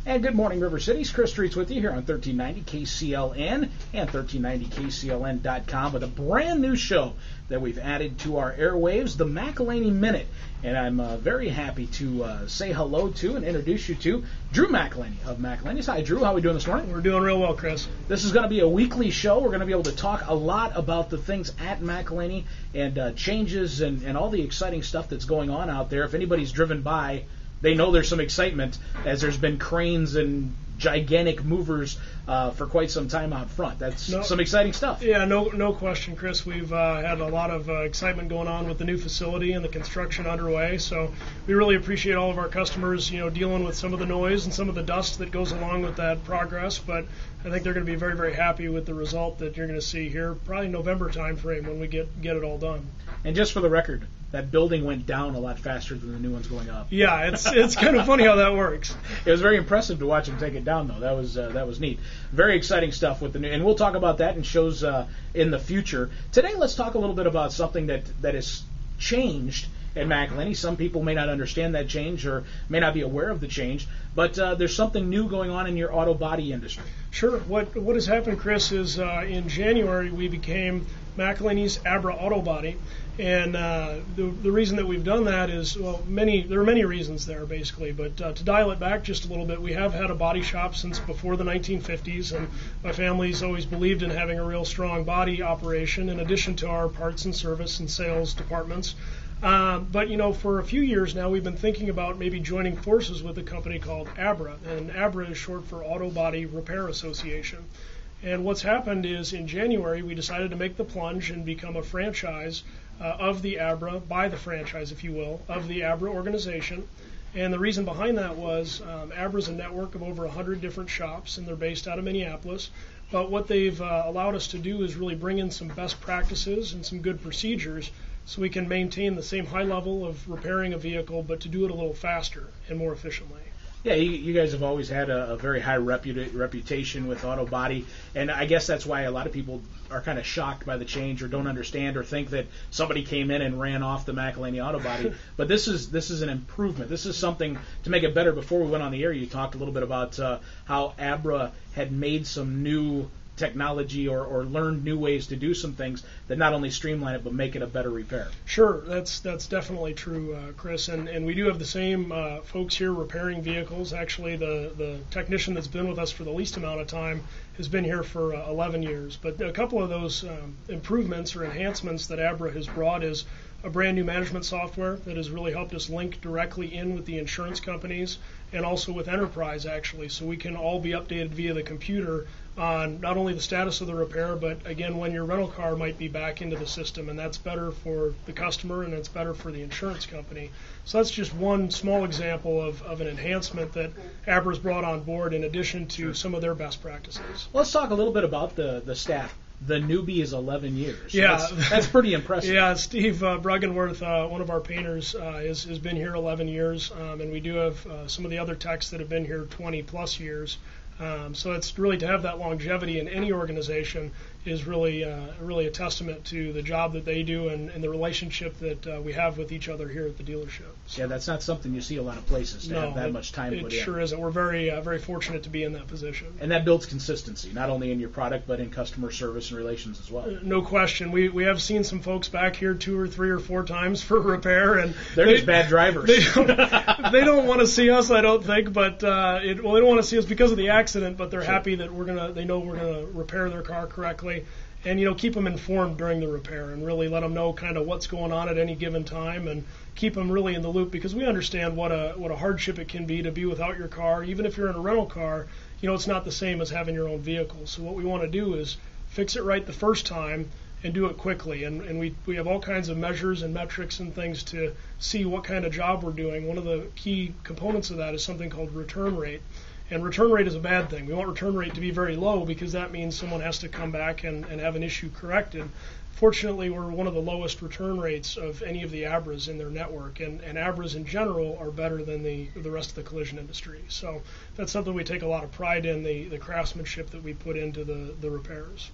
And good morning, River Cities. Chris Streets with you here on 1390 KCLN and 1390KCLN.com with a brand new show that we've added to our airwaves, the McEleney Minute. And I'm very happy to say hello to and introduce you to Drew McEleney of McEleney's. Hi, Drew. How are we doing this morning? We're doing real well, Chris. This is going to be a weekly show. We're going to be able to talk a lot about the things at McEleney and changes and all the exciting stuff that's going on out there. If anybody's driven by, they know there's some excitement as there's been cranes and gigantic movers for quite some time out front. That's some exciting stuff. Yeah, no question, Chris. We've had a lot of excitement going on with the new facility and the construction underway. So we really appreciate all of our customers, dealing with some of the noise and some of the dust that goes along with that progress. But I think they're going to be very, very happy with the result that you're going to see here, probably November time frame when we get it all done. And just for the record, that building went down a lot faster than the new one's going up. Yeah, it's kind of funny how that works. It was very impressive to watch them take it down, though. That was neat. Very exciting stuff with the new, and we'll talk about that in shows in the future. Today, let's talk a little bit about something that has changed at McEleney. Some people may not understand that change or may not be aware of the change, but there's something new going on in your auto body industry. Sure. What has happened, Chris, is in January we became McEleney's Abra Auto Body. And the reason that we've done that is, there are many reasons there, basically. But to dial it back just a little bit, we have had a body shop since before the 1950s, and my family's always believed in having a real strong body operation in addition to our parts and service and sales departments. But for a few years now, we've been thinking about maybe joining forces with a company called Abra, and Abra is short for Auto Body Repair Association. And what's happened is in January, we decided to make the plunge and become a franchise of the Abra, by the franchise, if you will, of the Abra organization. And the reason behind that was Abra is a network of over 100 different shops, and they're based out of Minneapolis. But what they've allowed us to do is really bring in some best practices and some good procedures so we can maintain the same high level of repairing a vehicle, but to do it a little faster and more efficiently. Yeah, you guys have always had a very high reputation with auto body, and I guess that's why a lot of people are kind of shocked by the change or don't understand or think that somebody came in and ran off the McEleney auto body. But this is an improvement. This is something to make it better. Before we went on the air, you talked a little bit about how Abra had made some new technology or learned new ways to do some things that not only streamline it but make it a better repair. Sure, that's definitely true, Chris, and we do have the same folks here repairing vehicles. Actually, the technician that's been with us for the least amount of time has been here for 11 years. But a couple of those improvements or enhancements that Abra has brought is a brand new management software that has really helped us link directly in with the insurance companies and also with Enterprise, actually, so we can all be updated via the computer on not only the status of the repair, but again, when your rental car might be back into the system, and that's better for the customer and it's better for the insurance company. So that's just one small example of an enhancement that Abra's brought on board in addition to some of their best practices. Let's talk a little bit about the staff. The newbie is 11 years. Yeah. That's pretty impressive. Yeah, Steve Bruggenworth, one of our painters, has been here 11 years, and we do have some of the other techs that have been here 20 plus years. So it's really, to have that longevity in any organization is really a testament to the job that they do and the relationship that we have with each other here at the dealership. So, yeah, that's not something you see a lot of places to have that much time put in. It sure isn't. We're very fortunate to be in that position. And that builds consistency, not only in your product, but in customer service and relations as well. No question. We have seen some folks back here 2 or 3 or 4 times for repair, and they're just bad drivers. They don't want to see us, I don't think, but they don't want to see us because of the accident, but they're happy that they know we're gonna repair their car correctly. And keep them informed during the repair and really let them know kind of what's going on at any given time and keep them really in the loop, because we understand what a hardship it can be to be without your car. Even if you're in a rental car, it's not the same as having your own vehicle. So what we want to do is fix it right the first time and do it quickly. And we have all kinds of measures and metrics and things to see what kind of job we're doing. One of the key components of that is something called return rate. And return rate is a bad thing. We want return rate to be very low because that means someone has to come back and have an issue corrected. Fortunately, we're one of the lowest return rates of any of the Abras in their network, and Abras in general are better than the rest of the collision industry. So that's something we take a lot of pride in, the craftsmanship that we put into the repairs.